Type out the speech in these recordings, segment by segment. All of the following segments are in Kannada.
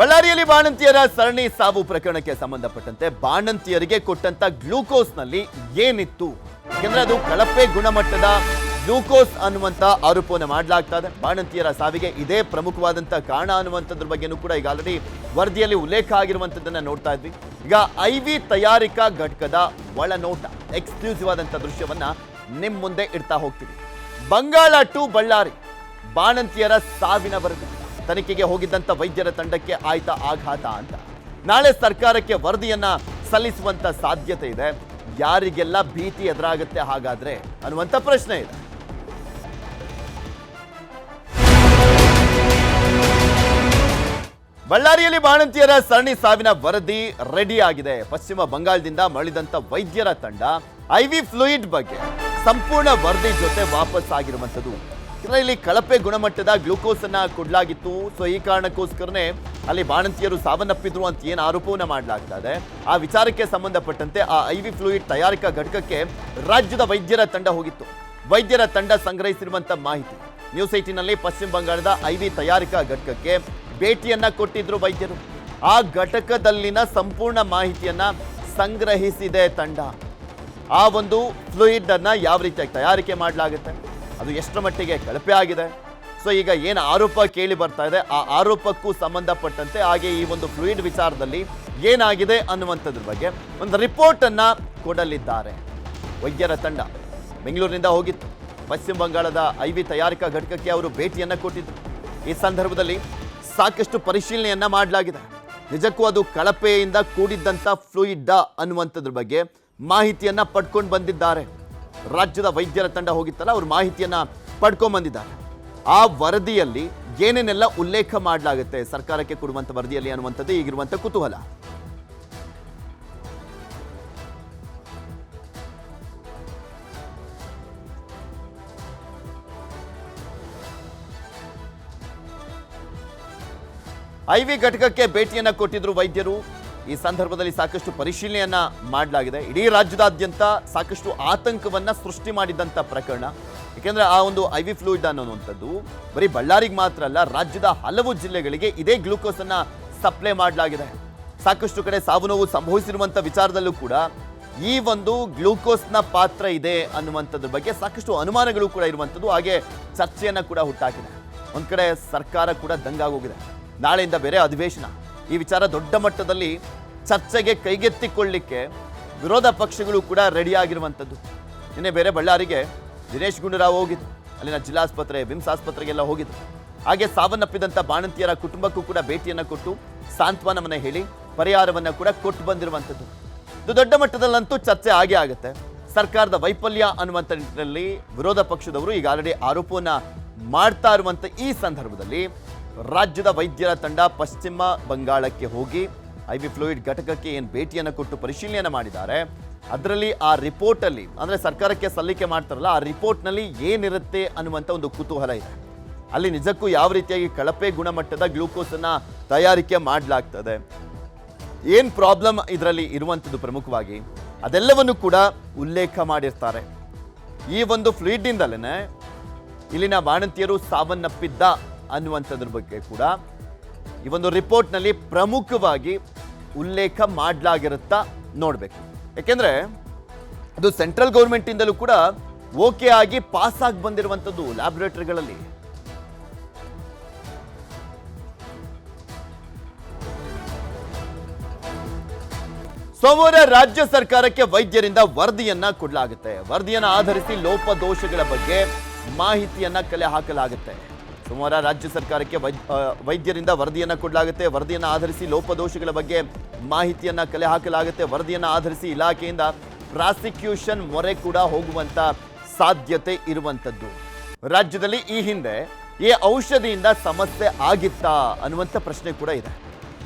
ಬಳ್ಳಾರಿಯಲ್ಲಿ ಬಾಣಂತಿಯರ ಸರಣಿ ಸಾವು ಪ್ರಕರಣಕ್ಕೆ ಸಂಬಂಧಪಟ್ಟಂತೆ ಬಾಣಂತಿಯರಿಗೆ ಕೊಟ್ಟಂತ ಗ್ಲೂಕೋಸ್ ನಲ್ಲಿ ಏನಿತ್ತು? ಯಾಕೆಂದ್ರೆ ಅದು ಕಳಪೆ ಗುಣಮಟ್ಟದ ಗ್ಲೂಕೋಸ್ ಅನ್ನುವಂತ ಆರೋಪವನ್ನು ಮಾಡಲಾಗ್ತಾ ಇದೆ. ಬಾಣಂತಿಯರ ಸಾವಿಗೆ ಇದೇ ಪ್ರಮುಖವಾದಂತ ಕಾರಣ ಅನ್ನುವಂಥದ್ರ ಬಗ್ಗೆನೂ ಕೂಡ ಈಗ ಆಲ್ರೆಡಿ ವರದಿಯಲ್ಲಿ ಉಲ್ಲೇಖ ಆಗಿರುವಂತದ್ದನ್ನ ನೋಡ್ತಾ ಇದ್ವಿ. ಈಗ ಐವಿ ತಯಾರಿಕಾ ಘಟಕದ ಒಳನೋಟ ಎಕ್ಸ್ಕ್ಲೂಸಿವ್ ಆದಂತ ದೃಶ್ಯವನ್ನ ನಿಮ್ ಮುಂದೆ ಇಡ್ತಾ ಹೋಗ್ತೀವಿ. ಬಂಗಾಳ ಟು ಬಳ್ಳಾರಿ ಬಾಣಂತಿಯರ ಸಾವಿನ ವರದಿ ತನಿಖೆಗೆ ಹೋಗಿದ್ದಂತ ವೈದ್ಯರ ತಂಡಕ್ಕೆ ಆಯ್ತಾ ಆಘಾತ ಅಂತ ನಾಳೆ ಸರ್ಕಾರಕ್ಕೆ ವರದಿಯನ್ನ ಸಲ್ಲಿಸುವಂತ ಸಾಧ್ಯತೆ ಇದೆ. ಯಾರಿಗೆಲ್ಲ ಭೀತಿ ಎದುರಾಗುತ್ತೆ ಹಾಗಾದ್ರೆ ಅನ್ನುವಂತ ಪ್ರಶ್ನೆ ಇದೆ. ಬಳ್ಳಾರಿಯಲ್ಲಿ ಬಾಣಂತಿಯರ ಸರಣಿ ಸಾವಿನ ವರದಿ ರೆಡಿ ಆಗಿದೆ. ಪಶ್ಚಿಮ ಬಂಗಾಳದಿಂದ ಮರಳಿದಂತ ವೈದ್ಯರ ತಂಡ ಐವಿ ಫ್ಲೂಯಿಡ್ ಬಗ್ಗೆ ಸಂಪೂರ್ಣ ವರದಿ ಜೊತೆ ವಾಪಸ್ ಆಗಿರುವಂತದ್ದು. ಇಲ್ಲಿ ಕಳಪೆ ಗುಣಮಟ್ಟದ ಗ್ಲೂಕೋಸ್ ಅನ್ನ ಕೊಡಲಾಗಿತ್ತು. ಸೊ ಈ ಕಾರಣಕ್ಕೋಸ್ಕರನೇ ಅಲ್ಲಿ ಬಾಣಂತಿಯರು ಸಾವನ್ನಪ್ಪಿದ್ರು ಅಂತ ಏನು ಆರೋಪವನ್ನ ಮಾಡಲಾಗ್ತಾ ಇದೆ. ಆ ವಿಚಾರಕ್ಕೆ ಸಂಬಂಧಪಟ್ಟಂತೆ ಆ ಐವಿ ಫ್ಲೂಯಿಡ್ ತಯಾರಿಕಾ ಘಟಕಕ್ಕೆ ರಾಜ್ಯದ ವೈದ್ಯರ ತಂಡ ಹೋಗಿತ್ತು. ವೈದ್ಯರ ತಂಡ ಸಂಗ್ರಹಿಸಿರುವಂತ ಮಾಹಿತಿ ನ್ಯೂಸ್ 18ನಲ್ಲಿ ಪಶ್ಚಿಮ ಬಂಗಾಳದ ಐವಿ ತಯಾರಿಕಾ ಘಟಕಕ್ಕೆ ಭೇಟಿಯನ್ನ ಕೊಟ್ಟಿದ್ರು ವೈದ್ಯರು. ಆ ಘಟಕದಲ್ಲಿನ ಸಂಪೂರ್ಣ ಮಾಹಿತಿಯನ್ನ ಸಂಗ್ರಹಿಸಿದೆ ತಂಡ. ಆ ಒಂದು ಫ್ಲೂಯಿಡ್ ಅನ್ನ ಯಾವ ರೀತಿಯಾಗಿ ತಯಾರಿಕೆ ಮಾಡಲಾಗುತ್ತೆ, ಅದು ಎಷ್ಟರ ಮಟ್ಟಿಗೆ ಕಳಪೆ ಆಗಿದೆ, ಸೊ ಈಗ ಏನು ಆರೋಪ ಕೇಳಿ ಬರ್ತಾ ಇದೆ ಆ ಆರೋಪಕ್ಕೂ ಸಂಬಂಧಪಟ್ಟಂತೆ ಹಾಗೆ ಈ ಒಂದು ಫ್ಲೂಯಿಡ್ ವಿಚಾರದಲ್ಲಿ ಏನಾಗಿದೆ ಅನ್ನುವಂಥದ್ರ ಬಗ್ಗೆ ಒಂದು ರಿಪೋರ್ಟ್ ಅನ್ನ ಕೊಡಲಿದ್ದಾರೆ. ವೈದ್ಯರ ತಂಡ ಬೆಂಗಳೂರಿನಿಂದ ಹೋಗಿತ್ತು. ಪಶ್ಚಿಮ ಬಂಗಾಳದ ಐವಿ ತಯಾರಿಕಾ ಘಟಕಕ್ಕೆ ಅವರು ಭೇಟಿಯನ್ನ ಕೊಟ್ಟಿದ್ರು. ಈ ಸಂದರ್ಭದಲ್ಲಿ ಸಾಕಷ್ಟು ಪರಿಶೀಲನೆಯನ್ನ ಮಾಡಲಾಗಿದೆ. ನಿಜಕ್ಕೂ ಅದು ಕಳಪೆಯಿಂದ ಕೂಡಿದ್ದಂಥ ಫ್ಲೂಯಿಡ್ ಅನ್ನುವಂಥದ್ರ ಬಗ್ಗೆ ಮಾಹಿತಿಯನ್ನ ಪಡ್ಕೊಂಡು ಬಂದಿದ್ದಾರೆ. ರಾಜ್ಯದ ವೈದ್ಯರ ತಂಡ ಹೋಗಿತ್ತಲ್ಲ, ಅವ್ರ ಮಾಹಿತಿಯನ್ನ ಪಡ್ಕೊಂಡ್ ಬಂದಿದ್ದಾರೆ. ಆ ವರದಿಯಲ್ಲಿ ಏನೇನೆಲ್ಲ ಉಲ್ಲೇಖ ಮಾಡಲಾಗುತ್ತೆ ಸರ್ಕಾರಕ್ಕೆ ಕೊಡುವಂತ ವರದಿಯಲ್ಲಿ ಅನ್ನುವಂಥದ್ದು ಈಗಿರುವಂತ ಕುತೂಹಲ. ಐವಿ ಘಟಕಕ್ಕೆ ಭೇಟಿಯನ್ನ ಕೊಟ್ಟಿದ್ರು ವೈದ್ಯರು. ಈ ಸಂದರ್ಭದಲ್ಲಿ ಸಾಕಷ್ಟು ಪರಿಶೀಲನೆಯನ್ನ ಮಾಡಲಾಗಿದೆ. ಇಡೀ ರಾಜ್ಯದಾದ್ಯಂತ ಸಾಕಷ್ಟು ಆತಂಕವನ್ನ ಸೃಷ್ಟಿ ಮಾಡಿದಂತ ಪ್ರಕರಣ. ಯಾಕೆಂದ್ರೆ ಆ ಒಂದು ಐವಿ ಫ್ಲೂಯಿಡ್ ಅನ್ನುವಂಥದ್ದು ಬರೀ ಬಳ್ಳಾರಿಗೆ ಮಾತ್ರ ಅಲ್ಲ, ರಾಜ್ಯದ ಹಲವು ಜಿಲ್ಲೆಗಳಿಗೆ ಇದೇ ಗ್ಲೂಕೋಸ್ ಅನ್ನ ಸಪ್ಲೈ ಮಾಡಲಾಗಿದೆ. ಸಾಕಷ್ಟು ಕಡೆ ಸಾವು ನೋವು ಸಂಭವಿಸಿರುವಂತ ವಿಚಾರದಲ್ಲೂ ಕೂಡ ಈ ಒಂದು ಗ್ಲೂಕೋಸ್ನ ಪಾತ್ರ ಇದೆ ಅನ್ನುವಂಥದ್ರ ಬಗ್ಗೆ ಸಾಕಷ್ಟು ಅನುಮಾನಗಳು ಕೂಡ ಇರುವಂಥದ್ದು. ಹಾಗೆ ಚರ್ಚೆಯನ್ನ ಕೂಡ ಹುಟ್ಟಾಕಿದೆ. ಒಂದ್ ಕಡೆ ಸರ್ಕಾರ ಕೂಡ ದಂಗಾಗೋಗಿದೆ. ನಾಳೆಯಿಂದ ಬೇರೆ ಅಧಿವೇಶನ. ಈ ವಿಚಾರ ದೊಡ್ಡ ಮಟ್ಟದಲ್ಲಿ ಚರ್ಚೆಗೆ ಕೈಗೆತ್ತಿಕೊಳ್ಳಿಕ್ಕೆ ವಿರೋಧ ಪಕ್ಷಗಳು ಕೂಡ ರೆಡಿ ಆಗಿರುವಂಥದ್ದು. ನಿನ್ನೆ ಬೇರೆ ಬಳ್ಳಾರಿಗೆ ದಿನೇಶ್ ಗುಂಡೂರಾವ್ ಹೋಗಿದ್ರು. ಅಲ್ಲಿನ ಜಿಲ್ಲಾಸ್ಪತ್ರೆ ವಿಮ್ಸ್ ಆಸ್ಪತ್ರೆಗೆಲ್ಲ ಹೋಗಿದ್ರು. ಹಾಗೆ ಸಾವನ್ನಪ್ಪಿದಂಥ ಬಾಣಂತಿಯರ ಕುಟುಂಬಕ್ಕೂ ಕೂಡ ಭೇಟಿಯನ್ನು ಕೊಟ್ಟು ಸಾಂತ್ವನವನ್ನ ಹೇಳಿ ಪರಿಹಾರವನ್ನ ಕೂಡ ಕೊಟ್ಟು ಬಂದಿರುವಂಥದ್ದು. ಇದು ದೊಡ್ಡ ಮಟ್ಟದಲ್ಲಂತೂ ಚರ್ಚೆ ಆಗೇ ಆಗುತ್ತೆ. ಸರ್ಕಾರದ ವೈಫಲ್ಯ ಅನ್ನುವಂಥ ನಿಟ್ಟಿನಲ್ಲಿ ವಿರೋಧ ಪಕ್ಷದವರು ಈಗ ಆಲ್ರೆಡಿ ಆರೋಪವನ್ನ ಮಾಡ್ತಾ ಇರುವಂಥ ಈ ಸಂದರ್ಭದಲ್ಲಿ ರಾಜ್ಯದ ವೈದ್ಯರ ತಂಡ ಪಶ್ಚಿಮ ಬಂಗಾಳಕ್ಕೆ ಹೋಗಿ ಐವಿ ಫ್ಲೂಯಿಡ್ ಘಟಕಕ್ಕೆ ಏನು ಭೇಟಿಯನ್ನು ಕೊಟ್ಟು ಪರಿಶೀಲನೆಯನ್ನು ಮಾಡಿದ್ದಾರೆ. ಅದರಲ್ಲಿ ಆ ರಿಪೋರ್ಟ್ ಅಲ್ಲಿ ಅಂದ್ರೆ ಸರ್ಕಾರಕ್ಕೆ ಸಲ್ಲಿಕೆ ಮಾಡ್ತಾರಲ್ಲ, ಆ ರಿಪೋರ್ಟ್ ನಲ್ಲಿ ಏನಿರುತ್ತೆ ಅನ್ನುವಂಥ ಒಂದು ಕುತೂಹಲ ಇದೆ. ಅಲ್ಲಿ ನಿಜಕ್ಕೂ ಯಾವ ರೀತಿಯಾಗಿ ಕಳಪೆ ಗುಣಮಟ್ಟದ ಗ್ಲೂಕೋಸ್ ಅನ್ನ ತಯಾರಿಕೆ ಮಾಡಲಾಗ್ತದೆ, ಏನ್ ಪ್ರಾಬ್ಲಮ್ ಇದರಲ್ಲಿ ಇರುವಂಥದ್ದು ಪ್ರಮುಖವಾಗಿ ಅದೆಲ್ಲವನ್ನು ಕೂಡ ಉಲ್ಲೇಖ ಮಾಡಿರ್ತಾರೆ. ಈ ಒಂದು ಫ್ಲೂಯಿಡ್ ಇಂದಲೇ ಇಲ್ಲಿನ ಬಾಣಂತಿಯರು ಸಾವನ್ನಪ್ಪಿದ್ದ ಅನ್ನುವಂಥದ್ರ ಬಗ್ಗೆ ಕೂಡ ಈ ಒಂದು ರಿಪೋರ್ಟ್ನಲ್ಲಿ ಪ್ರಮುಖವಾಗಿ ಉಲ್ಲೇಖ ಮಾಡಲಾಗಿರುತ್ತಾ ನೋಡಬೇಕು. ಯಾಕೆಂದ್ರೆ ಅದು ಸೆಂಟ್ರಲ್ ಗೌರ್ಮೆಂಟ್ ಇಂದಲೂ ಕೂಡ ಓಕೆ ಆಗಿ ಪಾಸ್ ಆಗಿ ಬಂದಿರುವಂಥದ್ದು ಲ್ಯಾಬೊರೇಟರಿಗಳಲ್ಲಿ. ಸೋಮವಾರ ರಾಜ್ಯ ಸರ್ಕಾರಕ್ಕೆ ವೈದ್ಯರಿಂದ ವರದಿಯನ್ನ ಕೊಡಲಾಗುತ್ತೆ. ವರದಿಯನ್ನ ಆಧರಿಸಿ ಲೋಪದೋಷಗಳ ಬಗ್ಗೆ ಮಾಹಿತಿಯನ್ನ ಕಲೆ ಹಾಕಲಾಗುತ್ತೆ. ಸೋಮವಾರ ರಾಜ್ಯ ಸರ್ಕಾರಕ್ಕೆ ವೈದ್ಯರಿಂದ ವರದಿಯನ್ನ ಕೊಡಲಾಗುತ್ತೆ. ವರದಿಯನ್ನ ಆಧರಿಸಿ ಲೋಪದೋಷಗಳ ಬಗ್ಗೆ ಮಾಹಿತಿಯನ್ನ ಕಲೆ ಹಾಕಲಾಗುತ್ತೆ. ವರದಿಯನ್ನ ಆಧರಿಸಿ ಇಲಾಖೆಯಿಂದ ಪ್ರಾಸಿಕ್ಯೂಷನ್ ಮೊರೆ ಕೂಡ ಹೋಗುವಂತ ಸಾಧ್ಯತೆ ಇರುವಂತದ್ದು. ರಾಜ್ಯದಲ್ಲಿ ಈ ಹಿಂದೆ ಈ ಔಷಧಿಯಿಂದ ಸಮಸ್ಯೆ ಆಗಿತ್ತಾ ಅನ್ನುವಂಥ ಪ್ರಶ್ನೆ ಕೂಡ ಇದೆ.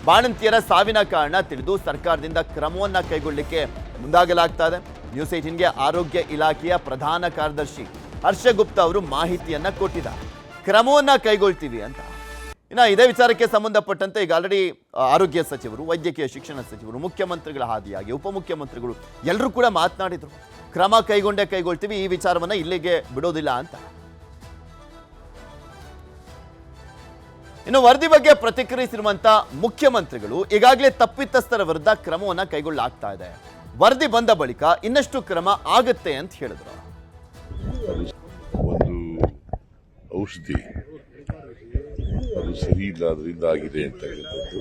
ಬಾಣಂತಿಯರ ಸಾವಿನ ಕಾರಣ ತಿಳಿದು ಸರ್ಕಾರದಿಂದ ಕ್ರಮವನ್ನ ಕೈಗೊಳ್ಳಲಿಕ್ಕೆ ಮುಂದಾಗಲಾಗ್ತಾ ಇದೆ. ನ್ಯೂಸ್ 18ಗೆ ಆರೋಗ್ಯ ಇಲಾಖೆಯ ಪ್ರಧಾನ ಕಾರ್ಯದರ್ಶಿ ಹರ್ಷಗುಪ್ತಾ ಅವರು ಮಾಹಿತಿಯನ್ನ ಕೊಟ್ಟಿದ್ದಾರೆ. ಕ್ರಮವನ್ನ ಕೈಗೊಳ್ತೀವಿ ಅಂತ. ಇನ್ನು ಇದೇ ವಿಚಾರಕ್ಕೆ ಸಂಬಂಧಪಟ್ಟಂತೆ ಈಗ ಆಲ್ರೆಡಿ ಆರೋಗ್ಯ ಸಚಿವರು, ವೈದ್ಯಕೀಯ ಶಿಕ್ಷಣ ಸಚಿವರು, ಮುಖ್ಯಮಂತ್ರಿಗಳ ಹಾದಿಯಾಗಿ ಉಪಮುಖ್ಯಮಂತ್ರಿಗಳು ಎಲ್ಲರೂ ಕೂಡ ಮಾತನಾಡಿದ್ರು. ಕ್ರಮ ಕೈಗೊಳ್ತೀವಿ, ಈ ವಿಚಾರವನ್ನ ಇಲ್ಲಿಗೆ ಬಿಡೋದಿಲ್ಲ ಅಂತ. ಇನ್ನು ವರದಿ ಬಗ್ಗೆ ಪ್ರತಿಕ್ರಿಯಿಸಿರುವಂತ ಮುಖ್ಯಮಂತ್ರಿಗಳು ಈಗಾಗಲೇ ತಪ್ಪಿತಸ್ಥರ ವಿರುದ್ಧ ಕ್ರಮವನ್ನು ಕೈಗೊಳ್ಳಲಾಗ್ತಾ ಇದೆ, ವರದಿ ಬಂದ ಬಳಿಕ ಇನ್ನಷ್ಟು ಕ್ರಮ ಆಗುತ್ತೆ ಅಂತ ಹೇಳಿದ್ರು. ಒಂದು ಔಷಧಿ ಅದು ಸರಿ ಇಲ್ಲ ಅದರಿಂದ ಆಗಿದೆ ಅಂತಕ್ಕಂಥದ್ದು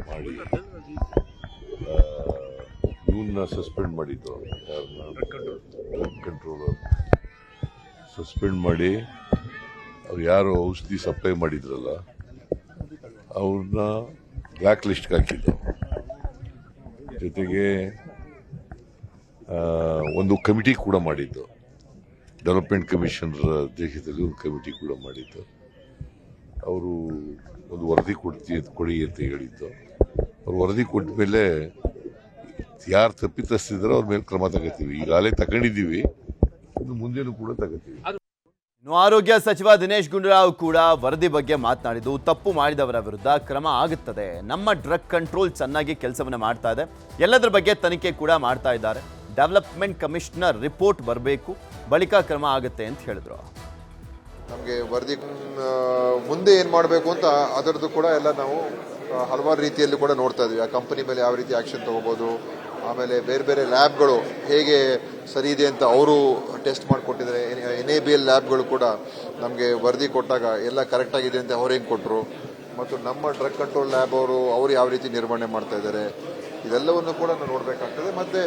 ಮಾಡಿ ಇವನ್ನ ಸಸ್ಪೆಂಡ್ ಮಾಡಿದ್ದು, ಡ್ರಗ್ ಕಂಟ್ರೋಲರ್ ಸಸ್ಪೆಂಡ್ ಮಾಡಿ ಅವ್ರು ಯಾರು ಔಷಧಿ ಸಪ್ಲೈ ಮಾಡಿದ್ರಲ್ಲ ಅವ್ರನ್ನ ಬ್ಲ್ಯಾಕ್ ಲಿಸ್ಟ್ಗೆ ಹಾಕಿದ್ದು. ಜೊತೆಗೆ ಒಂದು ಕಮಿಟಿ ಕೂಡ ಮಾಡಿದ್ದು, ಡೆವಲಪ್ಮೆಂಟ್ ಕಮಿಷನರ್ ಅಧ್ಯಕ್ಷತೆಯಲ್ಲಿ ಒಂದು ಕಮಿಟಿ ಕೂಡ ಮಾಡಿದ್ದು. ಅವರು ಒಂದು ವರದಿ ಕೊಡಿ ಅಂತ ಹೇಳಿದ್ದು. ಅವ್ರು ವರದಿ ಕೊಟ್ಟ ಮೇಲೆ ಯಾರು ತಪ್ಪಿತಸ್ಥಿದ್ದಾರೋ ಅವ್ರ ಮೇಲೆ ಕ್ರಮ ತಗೋತೀವಿ. ಈಗಾಗಲೇ ತಗೊಂಡಿದ್ದೀವಿ, ಇನ್ನು ಮುಂದೆನೂ ಕೂಡ ತಗೋತೀವಿ. ಆರೋಗ್ಯ ಸಚಿವ ದಿನೇಶ್ ಗುಂಡೂರಾವ್ ಕೂಡ ವರದಿ ಬಗ್ಗೆ ಮಾತನಾಡಿದ್ದು, ತಪ್ಪು ಮಾಡಿದವರ ವಿರುದ್ಧ ಕ್ರಮ ಆಗುತ್ತದೆ, ನಮ್ಮ ಡ್ರಗ್ ಕಂಟ್ರೋಲ್ ಚೆನ್ನಾಗಿ ಕೆಲಸವನ್ನು ಮಾಡ್ತಾ ಇದೆ, ಎಲ್ಲದರ ಬಗ್ಗೆ ತನಿಖೆ ಕೂಡ ಮಾಡ್ತಾ ಇದ್ದಾರೆ, ಡೆವಲಪ್ಮೆಂಟ್ ಕಮಿಷನರ್ ರಿಪೋರ್ಟ್ ಬರಬೇಕು, ಬಳಿಕ ಕ್ರಮ ಆಗುತ್ತೆ ಅಂತ ಹೇಳಿದ್ರು. ನಮಗೆ ವರದಿ ಮುಂದೆ ಏನು ಮಾಡಬೇಕು ಅಂತ ಅದರದ್ದು ಕೂಡ ಎಲ್ಲ ನಾವು ಹಲವಾರು ರೀತಿಯಲ್ಲಿ ಕೂಡ ನೋಡ್ತಾ ಇದ್ವಿ. ಆ ಕಂಪನಿ ಮೇಲೆ ಯಾವ ರೀತಿ ಆ್ಯಕ್ಷನ್ ತೊಗೋಬೋದು, ಆಮೇಲೆ ಬೇರೆ ಬೇರೆ ಲ್ಯಾಬ್ಗಳು ಹೇಗೆ ಸರಿ ಇದೆ ಅಂತ ಅವರು ಟೆಸ್ಟ್ ಮಾಡಿಕೊಟ್ಟಿದ್ದಾರೆ. NABL ಲ್ಯಾಬ್ಗಳು ಕೂಡ ನಮಗೆ ವರದಿ ಕೊಟ್ಟಾಗ ಎಲ್ಲ ಕರೆಕ್ಟಾಗಿದೆ ಅಂತ ಅವ್ರು ಹೆಂಗೆ ಕೊಟ್ಟರು, ಮತ್ತು ನಮ್ಮ ಡ್ರಗ್ ಕಂಟ್ರೋಲ್ ಲ್ಯಾಬ್ ಅವರು ಯಾವ ರೀತಿ ನಿರ್ವಹಣೆ ಮಾಡ್ತಾ ಇದ್ದಾರೆ, ಇದೆಲ್ಲವನ್ನು ಕೂಡ ನಾವು ನೋಡಬೇಕಾಗ್ತದೆ. ಮತ್ತು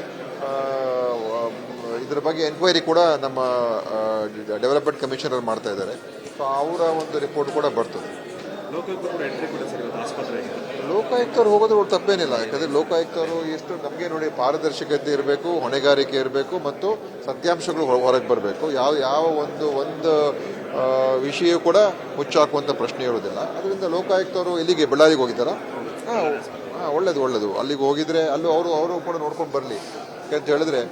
ಇದರ ಬಗ್ಗೆ ಎನ್ಕ್ವೈರಿ ಕೂಡ ನಮ್ಮ ಡೆವಲಪ್ಮೆಂಟ್ ಕಮಿಷನರ್ ಮಾಡ್ತಾ ಇದ್ದಾರೆ. ಸೊ ಅವರ ಒಂದು ರಿಪೋರ್ಟ್ ಕೂಡ ಬರ್ತದೆ. ಲೋಕಾಯುಕ್ತರು ಹೋಗೋದು ತಪ್ಪೇನಿಲ್ಲ, ಯಾಕಂದರೆ ಲೋಕಾಯುಕ್ತರು ಎಷ್ಟು ನಮಗೆ ನೋಡಿ ಪಾರದರ್ಶಕತೆ ಇರಬೇಕು, ಹೊಣೆಗಾರಿಕೆ ಇರಬೇಕು, ಮತ್ತು ಸತ್ಯಾಂಶಗಳು ಹೊರಗೆ ಬರಬೇಕು. ಯಾವ ಒಂದು ವಿಷಯ ಕೂಡ ಮುಚ್ಚಾಕುವಂಥ ಪ್ರಶ್ನೆ ಇರೋದಿಲ್ಲ. ಅದರಿಂದ ಲೋಕಾಯುಕ್ತರು ಎಲ್ಲಿಗೆ ಬಳ್ಳಾರಿಗೆ ಹೋಗಿದ್ದಾರಾ? ಒಳ್ಳೇದು. ಅಲ್ಲಿಗೆ ಹೋಗಿದ್ರೆ ಅಲ್ಲೂ ಅವರು ಕೂಡ ನೋಡ್ಕೊಂಡು ಬರಲಿ. ಯಾಕಂತ ಹೇಳಿದ್ರೆ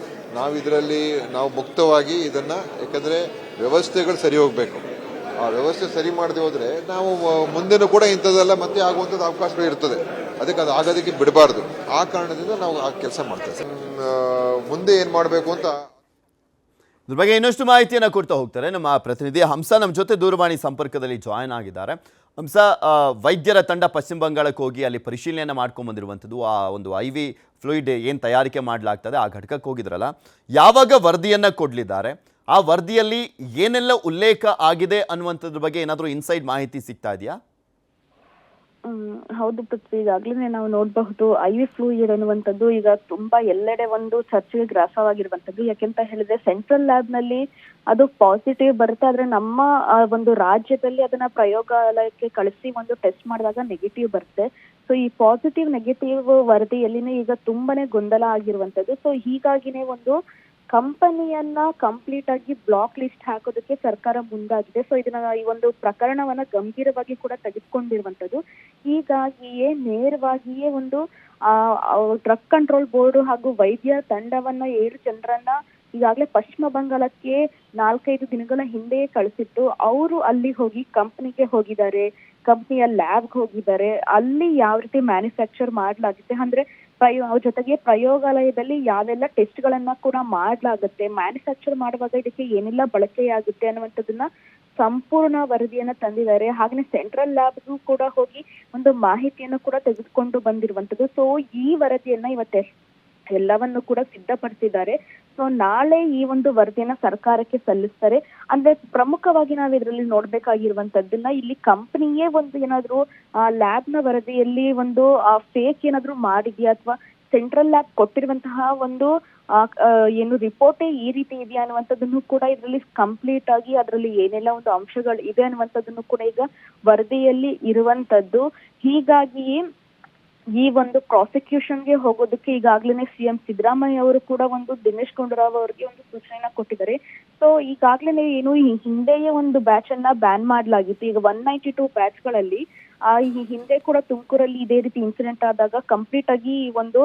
ನಾವು ಮುಕ್ತವಾಗಿ ಇದನ್ನು, ಯಾಕಂದರೆ ವ್ಯವಸ್ಥೆಗಳು ಸರಿ ಹೋಗಬೇಕು. ಆ ವ್ಯವಸ್ಥೆ ಸರಿ ಮಾಡದೆ ಹೋದರೆ ನಾವು ಮುಂದೆನೂ ಕೂಡ ಇಂಥದ್ದೆಲ್ಲ ಮತ್ತೆ ಆಗುವಂಥದ್ದು ಅವಕಾಶಗಳು ಇರ್ತದೆ. ಅದಕ್ಕೆ ಅದು ಆಗೋದಕ್ಕೆ ಬಿಡಬಾರ್ದು. ಆ ಕಾರಣದಿಂದ ನಾವು ಆ ಕೆಲಸ ಮಾಡ್ತೇವೆ. ಮುಂದೆ ಏನು ಮಾಡಬೇಕು ಅಂತ ಇದ್ರ ಬಗ್ಗೆ ಇನ್ನಷ್ಟು ಮಾಹಿತಿಯನ್ನು ಕೊಡ್ತಾ ಹೋಗ್ತಾರೆ ನಮ್ಮ ಪ್ರತಿನಿಧಿ ಹಂಸ. ನಮ್ಮ ಜೊತೆ ದೂರವಾಣಿ ಸಂಪರ್ಕದಲ್ಲಿ ಜಾಯ್ನ್ ಆಗಿದ್ದಾರೆ. ಹಂಸ, ವೈದ್ಯರ ತಂಡ ಪಶ್ಚಿಮ ಬಂಗಾಳಕ್ಕೆ ಹೋಗಿ ಅಲ್ಲಿ ಪರಿಶೀಲನೆಯನ್ನು ಮಾಡ್ಕೊಂಡು ಬಂದಿರುವಂಥದ್ದು, ಆ ಒಂದು IV ಫ್ಲೂಯಿಡ್ ಏನು ತಯಾರಿಕೆ ಮಾಡಲಾಗ್ತದೆ ಆ ಘಟಕಕ್ಕೆ ಹೋಗಿದ್ರಲ್ಲ, ಯಾವಾಗ ವರದಿಯನ್ನು ಕೊಡಲಿದ್ದಾರೆ, ಆ ವರದಿಯಲ್ಲಿ ಏನೆಲ್ಲ ಉಲ್ಲೇಖ ಆಗಿದೆ ಅನ್ನುವಂಥದ್ರ ಬಗ್ಗೆ ಏನಾದರೂ ಇನ್ಸೈಡ್ ಮಾಹಿತಿ ಸಿಗ್ತಾ ಇದೆಯಾ? ಹೌದು ಪೃಥ್ವಿ, ಈಗಾಗಲೇ ನಾವು ನೋಡಬಹುದು IV ಫ್ಲೂಯಿಡ್ ಅನ್ನುವಂಥದ್ದು ಈಗ ತುಂಬಾ ಎಲ್ಲೆಡೆ ಒಂದು ಚರ್ಚೆಗೆ ಗ್ರಾಸವಾಗಿರುವಂಥದ್ದು. ಯಾಕೆಂತ ಹೇಳಿದ್ರೆ ಸೆಂಟ್ರಲ್ ಲ್ಯಾಬ್ ನಲ್ಲಿ ಅದು ಪಾಸಿಟಿವ್ ಬರುತ್ತೆ, ಆದ್ರೆ ನಮ್ಮ ಒಂದು ರಾಜ್ಯದಲ್ಲಿ ಅದನ್ನ ಪ್ರಯೋಗಾಲಯಕ್ಕೆ ಕಳಿಸಿ ಒಂದು ಟೆಸ್ಟ್ ಮಾಡಿದಾಗ ನೆಗೆಟಿವ್ ಬರುತ್ತೆ. ಸೊ ಈ ಪಾಸಿಟಿವ್ ನೆಗೆಟಿವ್ ವರದಿಯಲ್ಲಿನೇ ಈಗ ತುಂಬಾನೇ ಗೊಂದಲ ಆಗಿರುವಂಥದ್ದು. ಸೊ ಹೀಗಾಗಿನೇ ಒಂದು ಕಂಪನಿಯನ್ನ ಕಂಪ್ಲೀಟ್ ಆಗಿ ಬ್ಲಾಕ್ ಲಿಸ್ಟ್ ಹಾಕೋದಕ್ಕೆ ಸರ್ಕಾರ ಮುಂದಾಗಿದೆ. ಸೊ ಇದನ್ನ ಈ ಒಂದು ಪ್ರಕರಣವನ್ನ ಗಂಭೀರವಾಗಿ ಕೂಡ ತೆಗೆದುಕೊಂಡಿರುವಂತದ್ದು. ಹೀಗಾಗಿಯೇ ನೇರವಾಗಿಯೇ ಒಂದು ಡ್ರಗ್ ಕಂಟ್ರೋಲ್ ಬೋರ್ಡ್ ಹಾಗೂ ವೈದ್ಯ ತಂಡವನ್ನ 7 ಜನರನ್ನ ಈಗಾಗಲೇ ಪಶ್ಚಿಮ ಬಂಗಾಳಕ್ಕೆ 4-5 ದಿನಗಳ ಹಿಂದೆಯೇ ಕಳಿಸಿತ್ತು. ಅವರು ಅಲ್ಲಿ ಹೋಗಿ ಕಂಪನಿಗೆ ಹೋಗಿದ್ದಾರೆ, ಕಂಪನಿಯ ಲ್ಯಾಬ್ಗೆ ಹೋಗಿದ್ದಾರೆ. ಅಲ್ಲಿ ಯಾವ ರೀತಿ ಮ್ಯಾನುಫ್ಯಾಕ್ಚರ್ ಮಾಡಲಾಗುತ್ತೆ ಅಂದ್ರೆ ಜೊತೆಗೆ ಪ್ರಯೋಗಾಲಯದಲ್ಲಿ ಯಾವೆಲ್ಲ ಟೆಸ್ಟ್ ಗಳನ್ನ ಕೂಡ ಮಾಡಲಾಗುತ್ತೆ, ಮ್ಯಾನುಫ್ಯಾಕ್ಚರ್ ಮಾಡುವಾಗ ಇದಕ್ಕೆ ಏನೆಲ್ಲ ಬಳಕೆಯಾಗುತ್ತೆ ಅನ್ನುವಂಥದ್ದನ್ನ ಸಂಪೂರ್ಣ ವರದಿಯನ್ನ ತಂದಿದ್ದಾರೆ. ಹಾಗೆ ಸೆಂಟ್ರಲ್ ಲ್ಯಾಬ್ಗೂ ಕೂಡ ಹೋಗಿ ಒಂದು ಮಾಹಿತಿಯನ್ನು ಕೂಡ ತೆಗೆದುಕೊಂಡು ಬಂದಿರುವಂತದ್ದು. ಸೊ ಈ ವರದಿಯನ್ನ ಇವತ್ತೆ ಎಲ್ಲವನ್ನು ಕೂಡ ಸಿದ್ಧಪಡಿಸಿದ್ದಾರೆ. ಸೊ ನಾಳೆ ಈ ಒಂದು ವರದಿಯನ್ನ ಸರ್ಕಾರಕ್ಕೆ ಸಲ್ಲಿಸ್ತಾರೆ. ಅಂದ್ರೆ ಪ್ರಮುಖವಾಗಿ ನಾವು ಇದರಲ್ಲಿ ನೋಡ್ಬೇಕಾಗಿರುವಂತದ್ದನ್ನ, ಇಲ್ಲಿ ಕಂಪನಿಯೇ ಒಂದು ಏನಾದ್ರು ಲ್ಯಾಬ್ ನ ವರದಿಯಲ್ಲಿ ಒಂದು ಫೇಕ್ ಏನಾದ್ರು ಮಾಡಿದ್ಯಾ, ಅಥವಾ ಸೆಂಟ್ರಲ್ ಲ್ಯಾಬ್ ಕೊಟ್ಟಿರುವಂತಹ ಒಂದು ಏನು ರಿಪೋರ್ಟೇ ಈ ರೀತಿ ಇದೆಯಾ ಅನ್ನುವಂಥದ್ದನ್ನು ಕೂಡ ಇದರಲ್ಲಿ ಕಂಪ್ಲೀಟ್ ಆಗಿ ಅದರಲ್ಲಿ ಏನೆಲ್ಲ ಒಂದು ಅಂಶಗಳು ಇದೆ ಅನ್ನುವಂಥದ್ದನ್ನು ಕೂಡ ಈಗ ವರದಿಯಲ್ಲಿ ಇರುವಂತದ್ದು. ಹೀಗಾಗಿ ಈ ಒಂದು ಪ್ರಾಸಿಕ್ಯೂಷನ್ಗೆ ಹೋಗೋದಕ್ಕೆ ಈಗಾಗಲೇ CM ಸಿದ್ದರಾಮಯ್ಯ ಅವರು ಕೂಡ ಒಂದು ದಿನೇಶ್ ಗುಂಡೂರಾವ್ ಅವರಿಗೆ ಒಂದು ಸೂಚನೆಯನ್ನ ಕೊಟ್ಟಿದ್ದಾರೆ. ಸೊ ಈಗಾಗಲೇ ಏನು ಈ ಹಿಂದೆಯೇ ಒಂದು ಬ್ಯಾಚ್ ಅನ್ನ ಬ್ಯಾನ್ ಮಾಡಲಾಗಿತ್ತು. ಈಗ 192 ಬ್ಯಾಚ್ಗಳಲ್ಲಿ ಈ ಹಿಂದೆ ಕೂಡ ತುಮಕೂರಲ್ಲಿ ಇದೇ ರೀತಿ ಇನ್ಸಿಡೆಂಟ್ ಆದಾಗ ಕಂಪ್ಲೀಟ್ ಆಗಿ ಈ ಒಂದು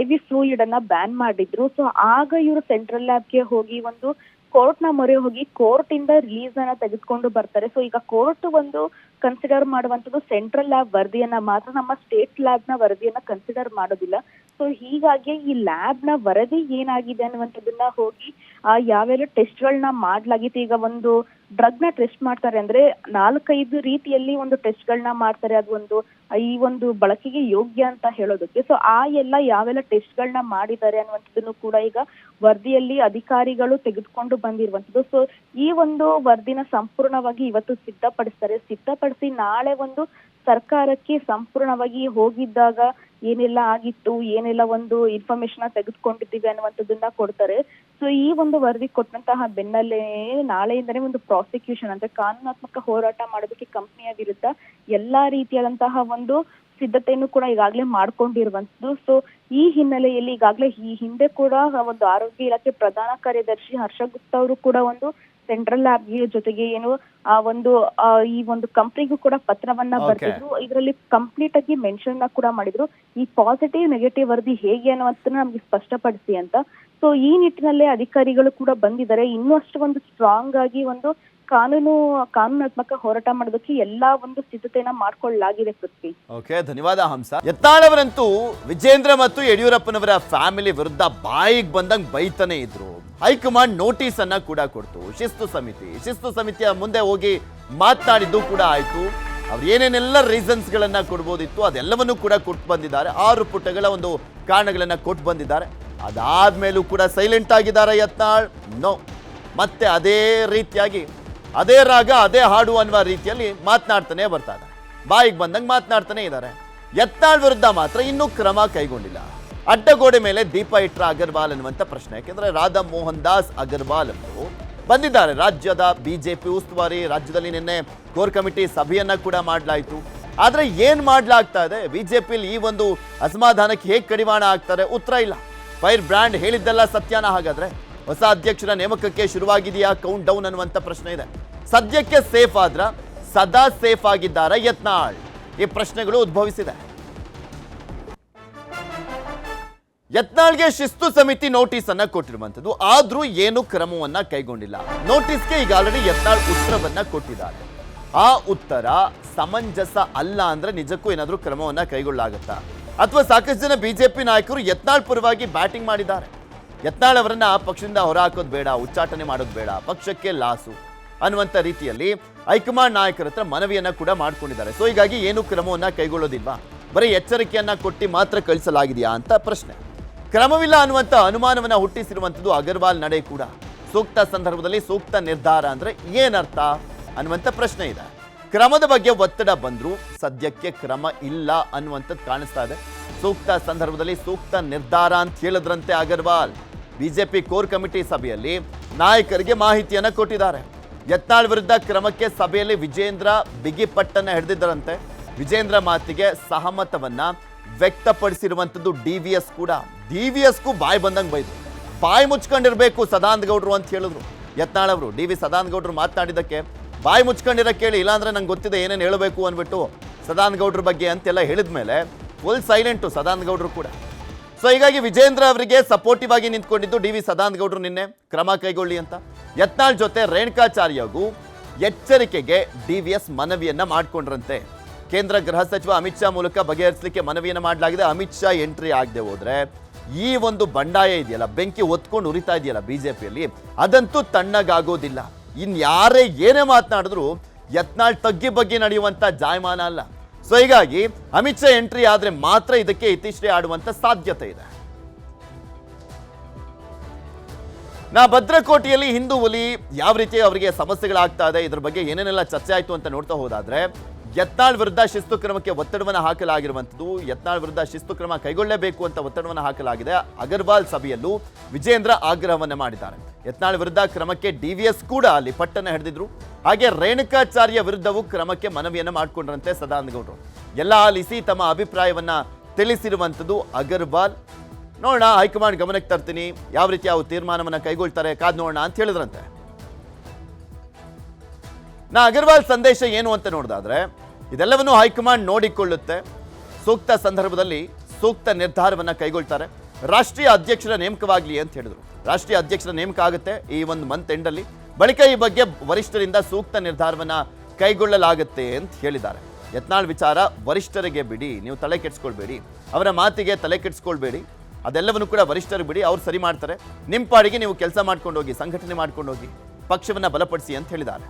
IV ಫ್ಲೂಯಿಡ್ ಅನ್ನ ಬ್ಯಾನ್ ಮಾಡಿದ್ರು. ಸೊ ಆಗ ಇವರು ಸೆಂಟ್ರಲ್ ಲ್ಯಾಬ್ಗೆ ಹೋಗಿ ಒಂದು ಕೋರ್ಟ್ ನ ಮೊರೆ ಹೋಗಿ ಕೋರ್ಟ್ ಇಂದ ರಿಲೀಸ್ ಅನ್ನ ತೆಗೆದುಕೊಂಡು ಬರ್ತಾರೆ. ಸೊ ಈಗ ಕೋರ್ಟ್ ಒಂದು ಕನ್ಸಿಡರ್ ಮಾಡುವಂತದ್ದು ಸೆಂಟ್ರಲ್ ಲ್ಯಾಬ್ ವರದಿಯನ್ನ ಮಾತ್ರ, ನಮ್ಮ ಸ್ಟೇಟ್ ಲ್ಯಾಬ್ ನ ವರದಿಯನ್ನ ಕನ್ಸಿಡರ್ ಮಾಡೋದಿಲ್ಲ. ಸೊ ಹೀಗಾಗಿ ಈ ಲ್ಯಾಬ್ ನ ವರದಿ ಏನಾಗಿದೆ ಅನ್ನುವಂಥದ್ದನ್ನ ಹೋಗಿ ಯಾವೆಲ್ಲ ಟೆಸ್ಟ್ಗಳನ್ನ ಮಾಡ್ಲಾಗಿತ್ತು. ಈಗ ಒಂದು ಡ್ರಗ್ ನ ಟೆಸ್ಟ್ ಮಾಡ್ತಾರೆ ಅಂದ್ರೆ 4-5 ರೀತಿಯಲ್ಲಿ ಒಂದು ಟೆಸ್ಟ್ಗಳನ್ನ ಮಾಡ್ತಾರೆ, ಅದು ಒಂದು ಈ ಒಂದು ಬಳಕೆಗೆ ಯೋಗ್ಯ ಅಂತ ಹೇಳೋದಕ್ಕೆ. ಸೊ ಎಲ್ಲ ಯಾವೆಲ್ಲ ಟೆಸ್ಟ್ಗಳನ್ನ ಮಾಡಿದ್ದಾರೆ ಅನ್ನುವಂಥದ್ದನ್ನು ಕೂಡ ಈಗ ವರದಿಯಲ್ಲಿ ಅಧಿಕಾರಿಗಳು ತೆಗೆದುಕೊಂಡು ಬಂದಿರುವಂತದ್ದು. ಸೊ ಈ ಒಂದು ವರದಿನ ಸಂಪೂರ್ಣವಾಗಿ ಇವತ್ತು ಸಿದ್ಧಪಡಿಸಿ ನಾಳೆ ಒಂದು ಸರ್ಕಾರಕ್ಕೆ ಸಂಪೂರ್ಣವಾಗಿ ಹೋಗಿದ್ದಾಗ ಏನೆಲ್ಲ ಆಗಿತ್ತು, ಏನೆಲ್ಲ ಒಂದು ಇನ್ಫಾರ್ಮೇಶನ್ ತೆಗೆದುಕೊಂಡಿದ್ದೀವಿ ಅನ್ನುವಂಥದ್ದನ್ನ ಕೊಡ್ತಾರೆ. ಸೊ ಈ ಒಂದು ವರದಿ ಕೊಟ್ಟಂತಹ ಬೆನ್ನಲ್ಲೇ ನಾಳೆಯಿಂದನೇ ಒಂದು ಪ್ರಾಸಿಕ್ಯೂಷನ್ ಅಂದ್ರೆ ಕಾನೂನಾತ್ಮಕ ಹೋರಾಟ ಮಾಡೋದಕ್ಕೆ ಕಂಪನಿಯ ವಿರುದ್ಧ ಎಲ್ಲಾ ರೀತಿಯಾದಂತಹ ಒಂದು ಸಿದ್ಧತೆಯನ್ನು ಕೂಡ ಈಗಾಗಲೇ ಮಾಡ್ಕೊಂಡಿರುವಂತದ್ದು. ಸೊ ಈ ಹಿನ್ನೆಲೆಯಲ್ಲಿ ಈಗಾಗಲೇ ಈ ಹಿಂದೆ ಕೂಡ ಒಂದು ಆರೋಗ್ಯ ಇಲಾಖೆ ಪ್ರಧಾನ ಕಾರ್ಯದರ್ಶಿ ಹರ್ಷ ಗುಪ್ತಾ ಅವರು ಕೂಡ ಒಂದು ಸೆಂಟ್ರಲ್ ಲ್ಯಾಬ್ ಜೊತೆಗೆ ಏನು ಈ ಒಂದು ಕಂಪ್ನಿಗೂ ಕೂಡ ಪತ್ರವನ್ನ ಬರೆದಿದ್ರು. ಇದರಲ್ಲಿ ಕಂಪ್ಲೀಟ್ ಆಗಿ ಮೆನ್ಷನ್ ಕೂಡ ಮಾಡಿದ್ರು, ಈ ಪಾಸಿಟಿವ್ ನೆಗೆಟಿವ್ ವರದಿ ಹೇಗೆ ಅನ್ನೋದನ್ನ ನಮ್ಗೆ ಸ್ಪಷ್ಟಪಡಿಸಿ ಅಂತ. ಸೊ ಈ ನಿಟ್ಟಿನಲ್ಲೇ ಅಧಿಕಾರಿಗಳು ಕೂಡ ಬಂದಿದ್ದಾರೆ. ಇನ್ನೂ ಅಷ್ಟು ಒಂದು ಸ್ಟ್ರಾಂಗ್ ಆಗಿ ಒಂದು ಕಾನೂನಾತ್ಮಕ ಹೋರಾಟ ಮಾಡೋದಕ್ಕೆ ಎಲ್ಲಾ ಒಂದು ಸಿದ್ಧತೆಯನ್ನ ಮಾಡ್ಕೊಳ್ಳಲಾಗಿದೆ ಪೃಥ್ವಿ. ಓಕೆ, ಧನ್ಯವಾದ ಹಂಸ. ಯತ್ನಾಳ್ ಅವರಂತೂ ವಿಜೇಂದ್ರ ಮತ್ತು ಯಡಿಯೂರಪ್ಪನವರ ಫ್ಯಾಮಿಲಿ ವಿರುದ್ಧ ಬಾಯಿಗೆ ಬಂದಂಗ್ ಬೈತಾನೆ ಇದ್ರು. ಹೈಕಮಾಂಡ್ ನೋಟಿಸ್ ಅನ್ನ ಕೂಡ ಕೊಡ್ತು. ಶಿಸ್ತು ಸಮಿತಿಯ ಮುಂದೆ ಹೋಗಿ ಮಾತನಾಡಿದ್ದು ಕೂಡ ಆಯ್ತು. ಅವ್ರು ಏನೇನೆಲ್ಲ ರೀಸನ್ಸ್ ಗಳನ್ನ ಕೊಡ್ಬೋದಿತ್ತು ಅದೆಲ್ಲವನ್ನೂ ಕೂಡ ಕೊಟ್ಟು ಬಂದಿದ್ದಾರೆ. 6 ಪುಟಗಳ ಒಂದು ಕಾರಣಗಳನ್ನ ಕೊಟ್ಟು ಬಂದಿದ್ದಾರೆ. ಅದಾದ್ಮೇಲೂ ಕೂಡ ಸೈಲೆಂಟ್ ಆಗಿದ್ದಾರೆ ಯತ್ನಾಳ್. ನೋ, ಮತ್ತೆ ಅದೇ ರೀತಿಯಾಗಿ ಅದೇ ರಾಗ ಅದೇ ಹಾಡು ಅನ್ನುವ ರೀತಿಯಲ್ಲಿ ಮಾತನಾಡ್ತಾನೆ ಬರ್ತಾ ಇದ್ದಾರೆ. ಬಾಯಿಗೆ ಬಂದಂಗೆ ಮಾತನಾಡ್ತಾನೆ ಇದ್ದಾರೆ. ಯತ್ನಾಳ್ ವಿರುದ್ಧ ಮಾತ್ರ ಇನ್ನೂ ಕ್ರಮ ಕೈಗೊಂಡಿಲ್ಲ. ಅಡ್ಡಗೋಡೆ ಮೇಲೆ ದೀಪ ಇಟ್ರ ಅಗರ್ವಾಲ್ ಅನ್ನುವಂಥ ಪ್ರಶ್ನೆ. ಯಾಕೆಂದ್ರೆ ರಾಧಾ ಮೋಹನ್ ದಾಸ್ ಅಗರ್ವಾಲ್ ಅವರು ಬಂದಿದ್ದಾರೆ. ರಾಜ್ಯದ ಬಿಜೆಪಿ ಉಸ್ತುವಾರಿ. ರಾಜ್ಯದಲ್ಲಿ ನಿನ್ನೆ ಕೋರ್ ಕಮಿಟಿ ಸಭೆಯನ್ನ ಕೂಡ ಮಾಡಲಾಯಿತು. ಆದ್ರೆ ಏನ್ ಮಾಡ್ಲಾಗ್ತಾ ಇದೆ, ಬಿಜೆಪಿಯಲ್ಲಿ ಈ ಒಂದು ಅಸಮಾಧಾನಕ್ಕೆ ಹೇಗೆ ಕಡಿವಾಣ ಆಗ್ತಾರೆ ಉತ್ತರ ಇಲ್ಲ. ಫೈರ್ ಬ್ರ್ಯಾಂಡ್ ಹೇಳಿದ್ದೆಲ್ಲ ಸತ್ಯನ? ಹಾಗಾದ್ರೆ ಹೊಸ ಅಧ್ಯಕ್ಷರ ನೇಮಕಕ್ಕೆ ಶುರುವಾಗಿದೆಯಾ ಕೌಂಟ್ ಡೌನ್ ಅನ್ನುವಂಥ ಪ್ರಶ್ನೆ ಇದೆ. ಸದ್ಯಕ್ಕೆ ಸೇಫ್ ಆದ್ರ ಸದಾ ಸೇಫ್ ಆಗಿದ್ದಾರೆ ಯತ್ನಾಳ್? ಈ ಪ್ರಶ್ನೆಗಳು ಉದ್ಭವಿಸಿದೆ. ಯತ್ನಾಳ್ಗೆ ಶಿಸ್ತು ಸಮಿತಿ ನೋಟಿಸ್ ಅನ್ನ ಕೊಟ್ಟಿರುವಂತದ್ದು, ಆದ್ರೂ ಏನು ಕ್ರಮವನ್ನ ಕೈಗೊಂಡಿಲ್ಲ. ನೋಟಿಸ್ಗೆ ಈಗ ಆಲ್ರೆಡಿ ಯತ್ನಾಳ್ ಉತ್ತರವನ್ನ ಕೊಟ್ಟಿದ್ದಾರೆ. ಆ ಉತ್ತರ ಸಮಂಜಸ ಅಲ್ಲ ಅಂದ್ರೆ ನಿಜಕ್ಕೂ ಏನಾದ್ರೂ ಕ್ರಮವನ್ನ ಕೈಗೊಳ್ಳಲಾಗುತ್ತಾ? ಅಥವಾ ಸಾಕಷ್ಟು ಜನ ಬಿಜೆಪಿ ನಾಯಕರು ಯತ್ನಾಳ್ ಪರವಾಗಿ ಬ್ಯಾಟಿಂಗ್ ಮಾಡಿದ್ದಾರೆ. ಯತ್ನಾಳ್ ಅವರನ್ನ ಪಕ್ಷದಿಂದ ಹೊರಹಾಕೋದು ಬೇಡ, ಉಚ್ಚಾಟನೆ ಮಾಡೋದು ಬೇಡ, ಪಕ್ಷಕ್ಕೆ ಲಾಸು ಅನ್ನುವಂಥ ರೀತಿಯಲ್ಲಿ ಹೈಕಮಾಂಡ್ ನಾಯಕರ ಹತ್ರ ಮನವಿಯನ್ನ ಕೂಡ ಮಾಡ್ಕೊಂಡಿದ್ದಾರೆ. ಸೊ ಹೀಗಾಗಿ ಏನು ಕ್ರಮವನ್ನ ಕೈಗೊಳ್ಳೋದಿಲ್ವಾ, ಬರೀ ಎಚ್ಚರಿಕೆಯನ್ನ ಕೊಟ್ಟು ಮಾತ್ರ ಕಳಿಸಲಾಗಿದೆಯಾ ಅಂತ ಪ್ರಶ್ನೆ. ಕ್ರಮವಿಲ್ಲ ಅನ್ನುವಂಥ ಅನುಮಾನವನ್ನ ಹುಟ್ಟಿಸಿರುವಂಥದ್ದು ಅಗರ್ವಾಲ್ ನಡೆ ಕೂಡ. ಸೂಕ್ತ ಸಂದರ್ಭದಲ್ಲಿ ಸೂಕ್ತ ನಿರ್ಧಾರ ಅಂದ್ರೆ ಏನರ್ಥ ಅನ್ನುವಂಥ ಪ್ರಶ್ನೆ ಇದೆ. ಕ್ರಮದ ಬಗ್ಗೆ ಒತ್ತಡ ಬಂದ್ರು ಸದ್ಯಕ್ಕೆ ಕ್ರಮ ಇಲ್ಲ ಅನ್ನುವಂಥದ್ದು ಕಾಣಿಸ್ತಾ ಇದೆ. ಸೂಕ್ತ ಸಂದರ್ಭದಲ್ಲಿ ಸೂಕ್ತ ನಿರ್ಧಾರ ಅಂತ ಹೇಳಿದ್ರಂತೆ ಅಗರ್ವಾಲ್. ಬಿಜೆಪಿ ಕೋರ್ ಕಮಿಟಿ ಸಭೆಯಲ್ಲಿ ನಾಯಕರಿಗೆ ಮಾಹಿತಿಯನ್ನ ಕೊಟ್ಟಿದ್ದಾರೆ. ಯತ್ನಾಳ್ ವಿರುದ್ಧ ಕ್ರಮಕ್ಕೆ ಸಭೆಯಲ್ಲಿ ವಿಜೇಂದ್ರ ಬಿಗಿಪಟ್ಟನ್ನ ಹಿಡಿದಿದ್ದರಂತೆ. ವಿಜೇಂದ್ರ ಮಾತಿಗೆ ಸಹಮತವನ್ನ ವ್ಯಕ್ತಪಡಿಸಿರುವಂಥದ್ದು ಡಿವಿಎಸ್ ಕೂಡ. ಡಿವಿಎಸ್ಗೂ ಬಾಯಿ ಬಂದಂಗೆ ಬೈದ್ರು. ಬಾಯಿ ಮುಚ್ಕೊಂಡಿರ್ಬೇಕು ಸದಾನಂದ ಗೌಡ್ರು ಅಂತ ಹೇಳಿದ್ರು ಯತ್ನಾಳ್ ಅವರು. ಡಿ.ವಿ. ಸದಾನಂದ ಗೌಡ್ರು ಮಾತನಾಡಿದ್ದಕ್ಕೆ ಬಾಯಿ ಮುಚ್ಕೊಂಡಿರೋ ಕೇಳಿ, ಇಲ್ಲಾಂದ್ರೆ ನಂಗೆ ಗೊತ್ತಿದೆ ಏನೇನು ಹೇಳಬೇಕು ಅಂದ್ಬಿಟ್ಟು ಸದಾನಂದ ಗೌಡ್ರ ಬಗ್ಗೆ ಅಂತೆಲ್ಲ ಹೇಳಿದ ಮೇಲೆ ಫುಲ್ ಸೈಲೆಂಟು ಸದಾನಂದ ಗೌಡ್ರು ಕೂಡ. ಸೊ ಹೀಗಾಗಿ ವಿಜೇಂದ್ರ ಅವರಿಗೆ ಸಪೋರ್ಟಿವ್ ಆಗಿ ನಿಂತ್ಕೊಂಡಿದ್ದು ಡಿ.ವಿ. ಸದಾನಂದ ಗೌಡ್ರು ನಿನ್ನೆ ಕ್ರಮ ಕೈಗೊಳ್ಳಿ ಅಂತ. ಯತ್ನಾಳ್ ಜೊತೆ ರೇಣುಕಾಚಾರ್ಯಗೂ ಎಚ್ಚರಿಕೆಗೆ ಡಿವಿಎಸ್ ಮನವಿಯನ್ನ ಮಾಡಿಕೊಂಡ್ರಂತೆ. ಕೇಂದ್ರ ಗೃಹ ಸಚಿವ ಅಮಿತ್ ಶಾ ಮೂಲಕ ಬಗೆಹರಿಸಲಿಕ್ಕೆ ಮನವಿಯನ್ನು ಮಾಡಲಾಗಿದೆ. ಅಮಿತ್ ಶಾ ಎಂಟ್ರಿ ಆಗದೆ ಹೋದ್ರೆ ಈ ಒಂದು ಬಂಡಾಯ ಇದೆಯಲ್ಲ, ಬೆಂಕಿ ಹೊತ್ಕೊಂಡು ಉರಿತಾ ಇದೆಯಲ್ಲ ಬಿಜೆಪಿಯಲ್ಲಿ, ಅದಂತೂ ತಣ್ಣಗಾಗೋದಿಲ್ಲ. ಇನ್ಯಾರೇ ಏನೇ ಮಾತನಾಡಿದ್ರು ಯತ್ನಾಳ್ ತಗ್ಗಿ ಬಗ್ಗೆ ನಡೆಯುವಂತ ಜಾಯಮಾನ ಅಲ್ಲ. ಸೊ ಹೀಗಾಗಿ ಅಮಿತ್ ಶಾ ಎಂಟ್ರಿ ಆದ್ರೆ ಮಾತ್ರ ಇದಕ್ಕೆ ಇತಿಶ್ರೀ ಆಡುವಂತ ಸಾಧ್ಯತೆ ಇದೆ. ಭದ್ರಕೋಟೆಯಲ್ಲಿ ಹಿಂದೂ ಹುಲಿ ಯಾವ ರೀತಿ ಅವರಿಗೆ ಸಮಸ್ಯೆಗಳಾಗ್ತಾ ಇದೆ, ಇದ್ರ ಬಗ್ಗೆ ಏನೇನೆಲ್ಲ ಚರ್ಚೆ ಆಯ್ತು ಅಂತ ನೋಡ್ತಾ ಹೋದಾದ್ರೆ, ಯತ್ನಾಳ್ ವಿರುದ್ಧ ಶಿಸ್ತು ಕ್ರಮಕ್ಕೆ ಒತ್ತಡವನ್ನು ಹಾಕಲಾಗಿರುವಂಥದ್ದು. ಯತ್ನಾಳ್ ವಿರುದ್ಧ ಶಿಸ್ತು ಕ್ರಮ ಕೈಗೊಳ್ಳಬೇಕು ಅಂತ ಒತ್ತಡವನ್ನು ಹಾಕಲಾಗಿದೆ. ಅಗರ್ವಾಲ್ ಸಭೆಯಲ್ಲೂ ವಿಜೇಂದ್ರ ಆಗ್ರಹವನ್ನು ಮಾಡಿದ್ದಾರೆ. ಯತ್ನಾಳ್ ವಿರುದ್ಧ ಕ್ರಮಕ್ಕೆ ಡಿವಿಎಸ್ ಕೂಡ ಅಲ್ಲಿ ಪಟ್ಟನ್ನು ಹಿಡಿದಿದ್ರು. ಹಾಗೆ ರೇಣುಕಾಚಾರ್ಯ ವಿರುದ್ಧವೂ ಕ್ರಮಕ್ಕೆ ಮನವಿಯನ್ನು ಮಾಡಿಕೊಂಡ್ರಂತೆ ಸದಾನಂದ ಗೌಡರು. ಎಲ್ಲ ಆಲಿಸಿ ತಮ್ಮ ಅಭಿಪ್ರಾಯವನ್ನ ತಿಳಿಸಿರುವಂಥದ್ದು ಅಗರ್ವಾಲ್. ನೋಡೋಣ, ಹೈಕಮಾಂಡ್ ಗಮನಕ್ಕೆ ತರ್ತೀನಿ, ಯಾವ ರೀತಿ ಯಾವ ತೀರ್ಮಾನವನ್ನು ಕೈಗೊಳ್ತಾರೆ ಕಾದ್ ನೋಡೋಣ ಅಂತ ಹೇಳಿದ್ರಂತೆ. ಅಗರ್ವಾಲ್ ಸಂದೇಶ ಏನು ಅಂತ ನೋಡಿದಾದ್ರೆ, ಇದೆಲ್ಲವನ್ನು ಹೈಕಮಾಂಡ್ ನೋಡಿಕೊಳ್ಳುತ್ತೆ, ಸೂಕ್ತ ಸಂದರ್ಭದಲ್ಲಿ ಸೂಕ್ತ ನಿರ್ಧಾರವನ್ನ ಕೈಗೊಳ್ತಾರೆ. ರಾಷ್ಟ್ರೀಯ ಅಧ್ಯಕ್ಷರ ನೇಮಕವಾಗಲಿ ಅಂತ ಹೇಳಿದ್ರು. ರಾಷ್ಟ್ರೀಯ ಅಧ್ಯಕ್ಷರ ನೇಮಕ ಆಗುತ್ತೆ ಈ ಒಂದು ಮಂತ್ ಎಂಡ್ ಅಲ್ಲಿ. ಬಳಿಕ ಈ ಬಗ್ಗೆ ವರಿಷ್ಠರಿಂದ ಸೂಕ್ತ ನಿರ್ಧಾರವನ್ನ ಕೈಗೊಳ್ಳಲಾಗುತ್ತೆ ಅಂತ ಹೇಳಿದ್ದಾರೆ. ಯತ್ನಾಳ್ ವಿಚಾರ ವರಿಷ್ಠರಿಗೆ ಬಿಡಿ, ನೀವು ತಲೆ ಕೆಡಿಸ್ಕೊಳ್ಬೇಡಿ, ಅವರ ಮಾತಿಗೆ ತಲೆ ಕೆಡಿಸ್ಕೊಳ್ಬೇಡಿ, ಅದೆಲ್ಲವನ್ನು ಕೂಡ ವರಿಷ್ಠರಿಗೆ ಬಿಡಿ, ಅವ್ರು ಸರಿ ಮಾಡ್ತಾರೆ. ನಿಮ್ಮ ಪಾಡಿಗೆ ನೀವು ಕೆಲಸ ಮಾಡ್ಕೊಂಡು ಹೋಗಿ, ಸಂಘಟನೆ ಮಾಡ್ಕೊಂಡು ಹೋಗಿ, ಪಕ್ಷವನ್ನು ಬಲಪಡಿಸಿ ಅಂತ ಹೇಳಿದ್ದಾರೆ.